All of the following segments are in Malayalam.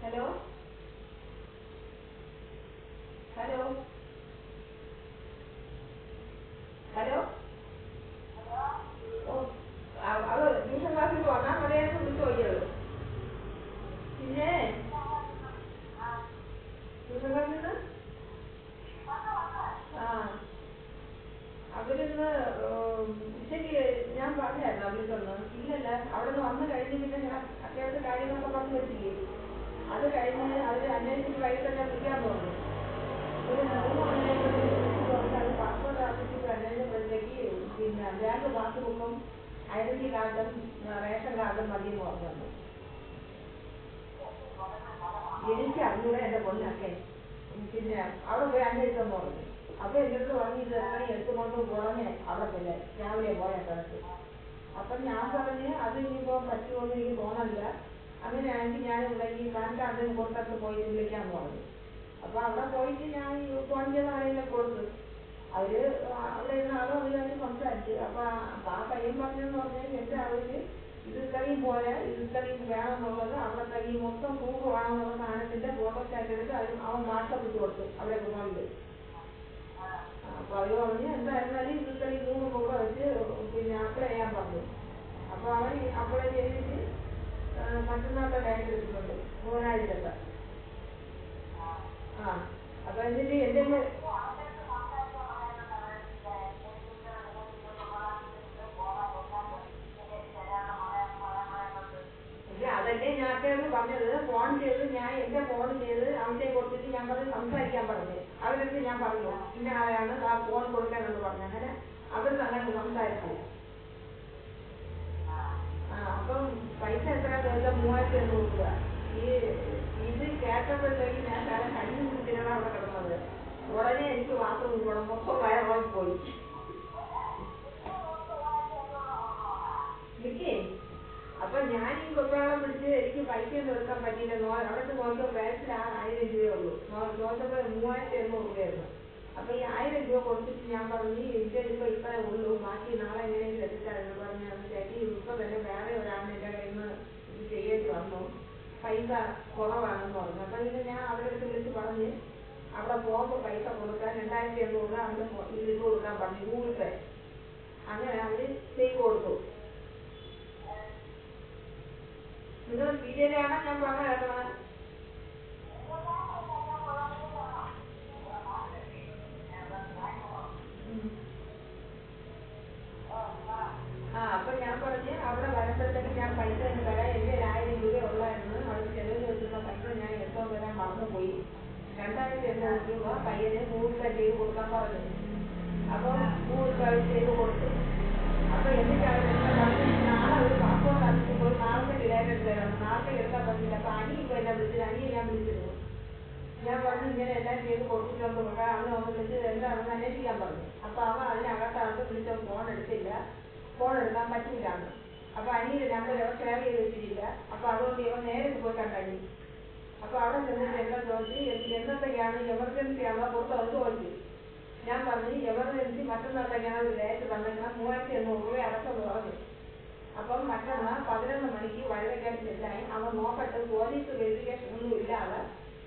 ഹലോ ഹലോ ഹലോ ഓ അവള് ട്യൂഷൻ ക്ലാസ്സിൽ വന്നാൽ മതിയായിരുന്നു വിളിച്ചു നോക്കിയത്. പിന്നെ ട്യൂഷൻ ക്ലാസ്സിൽ നിന്ന് ആ അവരിന്ന് ഉച്ചയ്ക്ക് ഞാൻ പറഞ്ഞായിരുന്നു വിളിച്ചൊന്ന്. ഇല്ലല്ല, അവിടെ നിന്ന് വന്നു കഴിഞ്ഞ് പിന്നെ ഞാൻ അത്യാവശ്യം കാര്യങ്ങളൊക്കെ പറഞ്ഞു വെച്ചില്ലേ. അത് കഴിഞ്ഞ് അവർ അന്വേഷിച്ചിട്ട് വൈകിട്ട് തന്നെ വിളിക്കാൻ തോന്നുന്നു. ഒരു 3 മണിയായപ്പോൾ വിളിച്ചു പറഞ്ഞ് അത് പാസ്പോർട്ട് ഓഫീസിൽ അന്വേഷിച്ചപ്പോഴത്തേക്ക് പിന്നെ ബാങ്ക് പാസ്ബുക്കും ഐഡന്റി കാർഡും റേഷൻ കാർഡും മതിയെന്ന് പറഞ്ഞു. എനിക്ക് അറിഞ്ഞൂടെ എൻ്റെ പൊണ്ണൊക്കെ. പിന്നെ അവിടെ പോയി അന്വേഷിച്ചെന്ന് പറഞ്ഞു. അപ്പോൾ എൻ്റെ അടുത്ത് പറഞ്ഞ് ഇത് എത്രയും എടുത്തുകൊണ്ട് ഉടനെ അവിടെ പോലെ രാവിലെ പോയ സ്ഥലത്ത്. അപ്പം ഞാൻ പറഞ്ഞ് അത് ഇനിയിപ്പോൾ പറ്റുമെന്ന് എനിക്ക് തോന്നണില്ല, അങ്ങനെയാണെങ്കിൽ ഞാൻ ഇവിടെ ഈ പാൻ കാർഡിന് കൊടുത്തിട്ട് പോയിട്ട് വിളിക്കാമെന്ന് പറഞ്ഞു. അപ്പോൾ അവിടെ പോയിട്ട് ഞാൻ ഫോൺ ചെയ്ത ആരെങ്കിലും കൊടുത്തു. അവർ അവിടെ ഇരുന്ന ആളും അതുമായിട്ട് സംസാരിച്ചു. അപ്പോൾ ആ പയ്യൻ പറഞ്ഞെന്ന് പറഞ്ഞാൽ എൻ്റെ അറിവിൽ ഇത് ഇത്രയും പോരാ, ഇത് ഇത്രയും വേണമെന്നുള്ളത് അവിടുത്തെ ഈ മൊത്തം പ്രൂഫ് വേണമെന്നുള്ള സാധനത്തിൻ്റെ ഫോട്ടോ സ്റ്റാറ്റ് എടുത്ത് അവൻ വാട്സപ്പിൽ കൊടുത്തു അവിടെ ഫോണിൽ. അപ്പോൾ അവർ പറഞ്ഞ് എന്തായിരുന്നാലും ഇത് ഇത്രയും 3 രൂപ വെച്ച് പിന്നെ അപ്ലൈ ചെയ്യാൻ പറഞ്ഞു. അപ്പോൾ അവൻ അപ്ലൈ ചെയ്തിട്ട് മറ്റന്നാളത്തെ ഡേറ്റ് എടുത്തിട്ടുണ്ട്, ബുധനാഴ്ചത്തെ. ആ അപ്പോൾ എന്നിട്ട് എൻ്റെ അതല്ലേ ഞാൻ അച്ഛനോട് പറഞ്ഞത്. ഫോൺ ചെയ്ത് ഞാൻ എൻ്റെ ഫോൺ ചെയ്ത് അവൻ്റെ കൊടുത്തിട്ട് ഞാൻ പറഞ്ഞ് സംസാരിക്കാൻ പറഞ്ഞു. അവരടുത്ത് ഞാൻ പറഞ്ഞു ഇന്ന ആളെയാണ് ആ ഫോൺ കൊടുക്കാനെന്ന് പറഞ്ഞു. അങ്ങനെ അവർ അങ്ങനെ സംസാരിച്ചു. അപ്പം പൈസ എത്ര ചോദിച്ച 3800 രൂപ. ഇത് കേട്ടപ്പോഴത്തേക്ക് ഞാൻ തല കണ്ണു കുട്ടികളാണ് അവിടെ കിടന്നത്. ഉടനെ എനിക്ക് ബാത്റൂമിൽ പോകണം, മൊത്തം വയറോളം പോയി. നിൽക്കേ അപ്പൊ ഞാൻ ഈ വെപ്രാളം പിടിച്ച് എനിക്ക് പൈസയൊന്നും എടുക്കാൻ പറ്റിയില്ല. അവിടുത്തെ നോക്കിയപ്പോൾ ബാച്ചിൽ 1000 രൂപയേ ഉള്ളൂ. ചോദിച്ചപ്പോൾ 3800 രൂപയായിരുന്നു. അപ്പൊ ഈ 1000 രൂപ കൊടുത്തിട്ട് ഞാൻ പറഞ്ഞു എനിക്ക് ഇപ്പൊ ഇത്രേ ഉള്ളൂ, ബാക്കി നാളെ എങ്ങനെയെങ്കിലും എത്തിച്ചാൽ പറഞ്ഞു. ചേച്ചി ഇപ്പൊ തന്നെ വേറെ ഒരാളിന് എൻ്റെ കയ്യിൽ നിന്ന് ഇത് ചെയ്യേണ്ടി വന്നു, പൈസ കുറവാണെന്ന് പറഞ്ഞു. അപ്പൊ ഇത് ഞാൻ അവരുടെ അടുത്ത് വിളിച്ച് പറഞ്ഞ് അവിടെ പോകുമ്പോൾ പൈസ കൊടുക്കാൻ 2800 രൂപ അവിടെ ഇട്ട് കൊടുക്കാൻ പറഞ്ഞു, ഗൂഗിൾ പേ. അങ്ങനെ അവര് ചെയ്ത് കൊടുത്തു. നിങ്ങൾ സീരിയലാണോ ഞാൻ പറഞ്ഞ കേട്ടത്? അപ്പൊ ഞാൻ പറഞ്ഞ് അവിടെ വരുമ്പോഴത്തേക്ക് ഞാൻ പൈസ ഒന്ന് തരാം, എൻ്റെ 1000 രൂപ ഉള്ളായിരുന്നു, അവിടെ ചെലവിൽ വെച്ചിരുന്ന പൈസ ഞാൻ എടുത്തോണ്ട് വരാൻ മറന്നുപോയി. 2800 രൂപ പയ്യന് ഗൂഗിൾ പേ ചെയ്ത് കൊടുക്കാൻ പറഞ്ഞു. അപ്പം ഗൂഗിൾ പേ ചെയ്ത് കൊടുത്തു. അപ്പൊ എന്നിട്ട് അവരെന്താ പറഞ്ഞു, നാളെ ഒരു പാസ്പോർട്ട് ഓഫീസിൽ പോയി നാളത്തെ ഡിലേറ്റ് എടുത്ത് തരാം. നാളത്തെ എടുക്കാൻ പറ്റില്ല. അപ്പൊ അനി ഇപ്പൊ എന്നെ വിളിച്ചത്, അനിയെ ഞാൻ വിളിച്ചിരുന്നു. ഞാൻ പറഞ്ഞു ഇങ്ങനെ എല്ലാം ചെയ്ത് കൊടുത്തിട്ടുണ്ട് നോക്കാം, അവനെ ഒന്ന് വിളിച്ച് എന്താണെന്ന് അന്വേഷിക്കാൻ പറഞ്ഞു. അപ്പൊ അവൻ അതിനകത്ത് വിളിച്ച ഫോൺ എടുത്തില്ല, ഫോൺ എടുക്കാൻ പറ്റില്ലാന്ന്. അപ്പൊ അനിയുടെ നമ്പർ അവൻ സേവ് ചെയ്ത് വെച്ചിട്ടില്ല. അപ്പൊ അതുകൊണ്ട് ഇവൻ നേരിട്ട് പോയി കണ്ടനി. അപ്പൊ അവിടെ ചെന്നിട്ട് എന്താ ചോദിച്ചു, എന്നത്തെയാണ് എമർജൻസി ആണോ പുറത്തത് ചോദിച്ചു. ഞാൻ പറഞ്ഞു എമർജൻസി മറ്റന്നാളത്തേക്കാണ് ഒരു ഡേറ്റ് തന്നിരിക്കണം, 3800 രൂപ അടച്ചെന്ന് പറഞ്ഞു. അപ്പം മറ്റന്നാൾ 11 മണിക്ക് വഴുതയ്ക്കാൻ ചെല്ലാൻ അവൻ നോക്കട്ടെ, പോലീസ് വെരിഫിക്കേഷൻ ഒന്നും ഇല്ലാതെ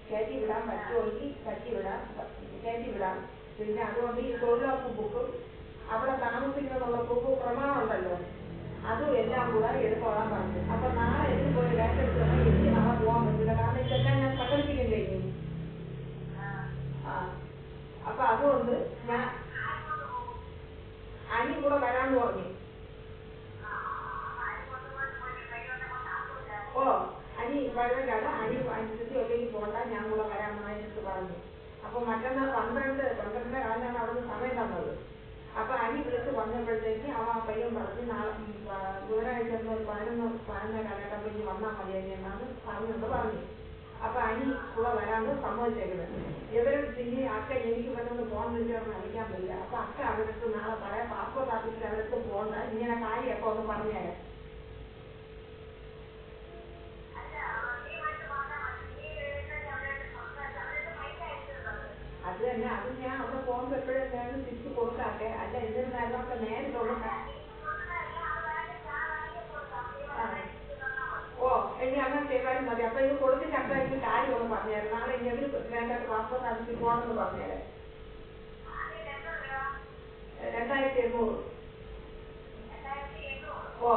കയറ്റി വിടാൻ പറ്റുമെങ്കിൽ കയറ്റി വിടാം. പിന്നെ അതുകൊണ്ട് ഈ തൊഴിലുറപ്പ് ബുക്കും അവിടെ താമസിക്കുന്നതിനുള്ള പ്രൂഫ് പ്രമാണം ഉണ്ടല്ലോ, അതും എല്ലാം കൂടെ എടുത്തോളാൻ പറഞ്ഞു. അപ്പൊ നാളെ എനിക്ക് പോയി ഡേറ്റ് എടുത്ത് എനിക്ക് നാളെ പോകാൻ പറ്റില്ല, കാരണം ഇതെല്ലാം ഞാൻ സംഘടിപ്പിക്കാൻ കഴിഞ്ഞു. അപ്പൊ അതുകൊണ്ട് ഞാൻ അനി കൂടെ വരാന്ന് പറഞ്ഞു. അനി വഴുതക്കാട് അനി അനുസരിച്ച് ഒറ്റയ്ക്ക് പോകണ്ട, ഞാൻ കൂടെ വരാമെന്ന് അതിനടുത്ത് പറഞ്ഞു. അപ്പൊ മറ്റന്നാൾ 12:30 അവിടെ നിന്ന് സമയം തന്നത്. അപ്പൊ അനി വിളിച്ച് പറഞ്ഞപ്പോഴത്തേക്ക് അവൻ ആ പയ്യൻ പറഞ്ഞ് നാളെ ബുധനാഴ്ച ഒരു 11 കാലഘട്ടം വന്നാൽ മതിയായി എന്നാണ് പറഞ്ഞെന്ന് പറഞ്ഞു. അപ്പൊ അനി കൂടെ വരാമെന്ന് സമ്മതിച്ചേക്കുന്നത്. ഇവരും പിന്നെ അക്ക എനിക്ക് പെട്ടെന്ന് ഫോൺ വിളിച്ചവർക്ക് അറിയിക്കാൻ പറ്റില്ല. അപ്പൊ അക്ക അവരടുത്ത് നാളെ പറയാം, പാസ്പോർട്ട് ഓഫീസിൽ അവരടുത്ത് പോകണ്ട, ഇങ്ങനെ കാര്യമൊക്കെ ഒന്ന് പറഞ്ഞേരാം. അത് തന്നെ, അത് ഞാൻ അവിടെ പോകുമ്പോൾ എപ്പോഴും ഞാൻ തിരിച്ചു കൊടുക്കാട്ടെ. അല്ല എന്നിരുന്നാലും ഒക്കെ നേരിട്ടുള്ള ഇനി അങ്ങനെ ചെയ്താലും മതി. അപ്പൊ ഇത് കൊടുത്തിട്ട് അക്ക എനിക്ക് പറഞ്ഞേരെ. നാളെ ഇനി അവർ വേണ്ടാത്ത പാസ്പോർട്ട് ഓഫീസിൽ പോകണമെന്ന് പറഞ്ഞേരെ. 2800. ഓ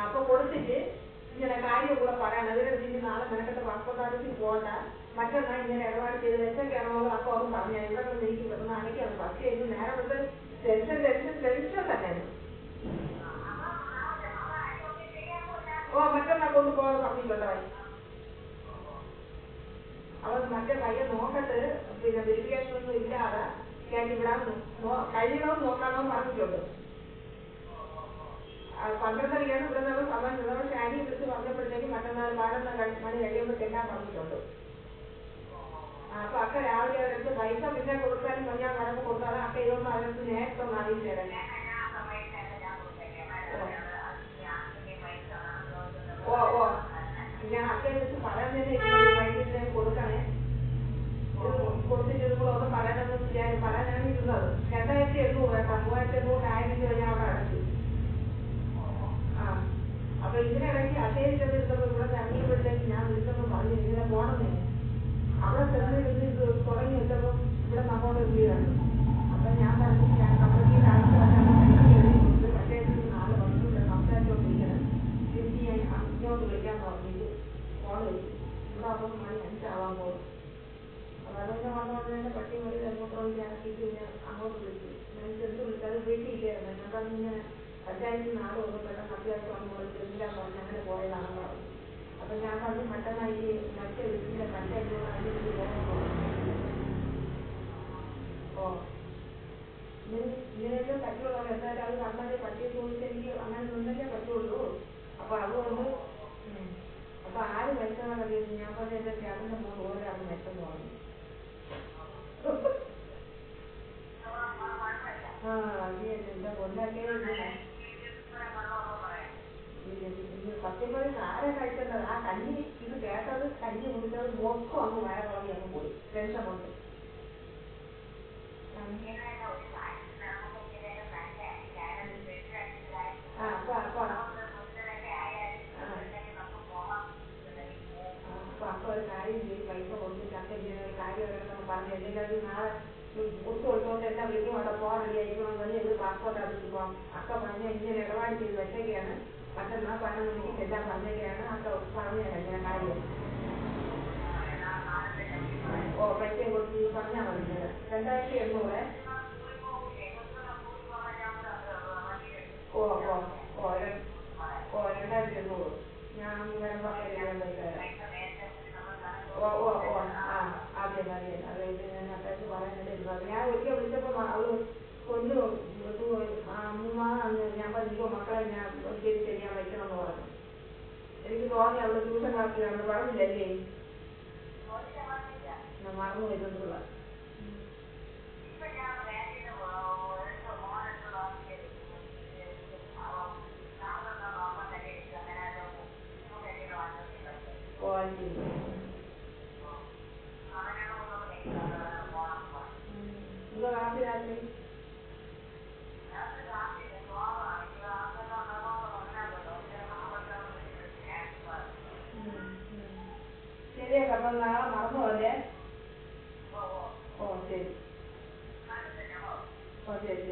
അപ്പൊ കൊടുത്തിട്ട് ഇങ്ങനെ കാര്യം കൂടെ പറയണം. അതിനെ വെച്ചിട്ട് നാളെ നിനക്കത്തെ പാസ്പോർട്ട് ഓഫീസിൽ പോകണ്ട, മറ്റന്നാൾ ഇങ്ങനെ ഇടപാട് ചെയ്ത് വെച്ചൊക്കെയാണെന്നുള്ളത് അപ്പൊ ഒന്ന് പറഞ്ഞാൽ ഇവിടെ നിന്ന് എനിക്ക് കിട്ടുന്ന അടയ്ക്കാണ്. പക്ഷേ ഇത് നേരെ വന്ന് ടെൻഷൻ തന്നെ. ഓ മറ്റന്നാൾ കൊണ്ടുപോകാൻ പറഞ്ഞിട്ടുണ്ടോ അവൻ? മറ്റേ പയ്യൻ നോക്കട്ട്, പിന്നെ വെരിഫിക്കേഷൻ ഒന്നും ഇല്ലാതെ കയറ്റി വിടാൻ കഴിയണമെന്ന് നോക്കാമെന്ന് പറഞ്ഞിട്ടുണ്ട്. 12:30 ഇവിടെ നമ്മൾ സമ്മതിച്ചത്. പക്ഷെ അരി വിളിച്ച് പറഞ്ഞപ്പോഴത്തേക്ക് മറ്റന്നാൾ 11 മണി കഴിയുമ്പോൾ ചെല്ലാൻ പറഞ്ഞിട്ടുണ്ട്. അപ്പൊ അക്ക രാവിലെ അവരെടുത്ത് പൈസ പിന്നെ കൊടുക്കാനും ഞാൻ വരമ്പ് കൊടുത്താലും അക്ക ഇതൊന്നും അവരെടുത്ത് നേരത്തെ ഒന്ന് അറിയിച്ചേരാം. ഓ ഞാൻ അക്കയെ വെച്ച് പറയാൻ തന്നെ വൈകിട്ട് കൊടുക്കണേ. ഇത് കൊടുത്തിട്ട് ഇത് കൂടെ ഒന്ന് പറയണമെന്ന് പറയാനാണ് ഇരുന്നത്. 2800 കേട്ടോ. 3800 ആയിരം ഞാൻ അവിടെ അടച്ചു. അപ്പൊ ഇതിനിടയ്ക്ക് അക്ഷയിൽ ചെന്നിരുന്നപ്പോ ഇവിടെ ഇറങ്ങിയപ്പോഴത്തേക്ക് ഞാൻ വിളിച്ചപ്പോ പറഞ്ഞു ഇങ്ങനെ പോണെന്നേ. അവിടെ ചെന്നിരുന്ന് ഇത് തുടങ്ങി വെച്ചപ്പോ ഇവിടെ നമ്മോട് വീടാണ്. അപ്പൊ ഞാൻ പറഞ്ഞു ഞാൻ കമ്പനിയിൽ ആവശ്യമായിട്ടുണ്ട്, പക്ഷേ നാളെ വന്നിട്ട് സംസാരിച്ചോണ്ടിരിക്കണം, തിരിച്ച് ഞാൻ ഇങ്ങോട്ട് വിളിക്കാന്ന് പറഞ്ഞിട്ട് ഫോൺ വെച്ചു. ഇവിടെ അപ്പം മണി 5 ആവാൻ പോകും. അപ്പൊ അതൊക്കെ വന്നോണ്ട് തന്നെ പട്ടി മണി തെരഞ്ഞെടുത്തോണ്ട് ഞാനാക്കിയിട്ട് ഞാൻ അങ്ങോട്ട് വിളിച്ചു. ഞാൻ ചെന്ന് വിളിച്ചത് വീട്ടിലില്ലായിരുന്നു. ഞാൻ പറഞ്ഞു ഇങ്ങനെ പഞ്ചായത്തിൽ നാട് വന്ന് പെട്ടെന്ന് അത്യാവശ്യം നമ്മൾ ചെല്ലാൻ പറഞ്ഞ് അങ്ങനെ പോയതാണെന്ന് പറഞ്ഞു. അപ്പൊ ഞാൻ പറഞ്ഞു മറ്റന്നാൾ ഈ മറ്റേ വീട്ടിലെ പഞ്ചായത്തിനോട് അതിലേക്ക് പോകണമെന്ന് പറഞ്ഞു. ഓ ഇങ്ങനെയൊക്കെ പറ്റുള്ളൂ. എന്തായാലും അത് പറഞ്ഞാലേ പട്ടിയെ ചോദിച്ച് എനിക്ക് അങ്ങനെ നിന്നല്ലേ പറ്റുള്ളൂ. അപ്പൊ അതുകൊണ്ട് അപ്പൊ ആര് മരിച്ചവരെ അറിയുന്നു? ഞാൻ പറഞ്ഞ എന്റെ ചേട്ടന്റെ മോൻ ഓരോരാളും മരിച്ചെന്ന് പറഞ്ഞു. എന്താ കൊണ്ടാക്കിയ സത്യം പറഞ്ഞ ആരെ കഴിക്കേണ്ടത്? ആ കഞ്ഞി ഇത് കേട്ടത് കഞ്ഞി കുടിച്ചത് മൊത്തം അങ്ങ് വയറിളകി അങ്ങ് പോയി. ടെൻഷൻ കൊണ്ട് അപ്പൊ ഒരു കാര്യം ചെയ്ത് പൈസ കൊടുത്തിട്ട് അപ്പൊ ഇങ്ങനെ ഒരു കാര്യം അവരൊക്കെ പറഞ്ഞു. എന്തെങ്കിലും അത് നാളെ ഒത്തു കൊടുത്തോണ്ട് എന്നെ വിളിക്കും, അവിടെ പോകാൻ റെഡി ആയിരിക്കണം പറഞ്ഞ് ഇത് പാസ്പോർട്ട് ഓഫീസിൽ പോകാം. അക്ക പറഞ്ഞ ഇങ്ങനെ ഇടപാട് ചെയ്ത് വെച്ചൊക്കെയാണ്, മറ്റന്നാൾ 11 മണിക്ക് ചെല്ലാൻ പറഞ്ഞൊക്കെയാണ് അക്ക പറഞ്ഞുതരാം ഇങ്ങനെ കാര്യം. ഓ പൈസയും കൊടുത്ത് പറഞ്ഞാൽ മതി. 2800. ഓ 2800 ഞാൻ വരുമ്പോ പൈസ തരാം. അതെ അത് ഞാൻ അത്യാവശ്യം പറയാനായിട്ട് ഇരുന്നത്. ഞാൻ ഒരിക്കൽ വിളിച്ചപ്പോ അവള് കൊല്ലു അമ്മൂമ്മ ഞാൻ പറഞ്ഞു മക്കളെ ഞാൻ ചെയ്യാൻ വയ്ക്കണമെന്ന് പറഞ്ഞു. എനിക്ക് തോന്നി അവള് ട്യൂഷൻ ക്ലാസ്സിലാണ് പറഞ്ഞില്ലല്ലേ, മറന്നു പോയിട്ടുള്ള. ഓ ശരി. എന്താ കാപ്പി രാത്രി? ശരിയാക്കാം. അപ്പൊ നാളെ മറന്നു പോലെ. ഓ ശരി. ഓ ശരി.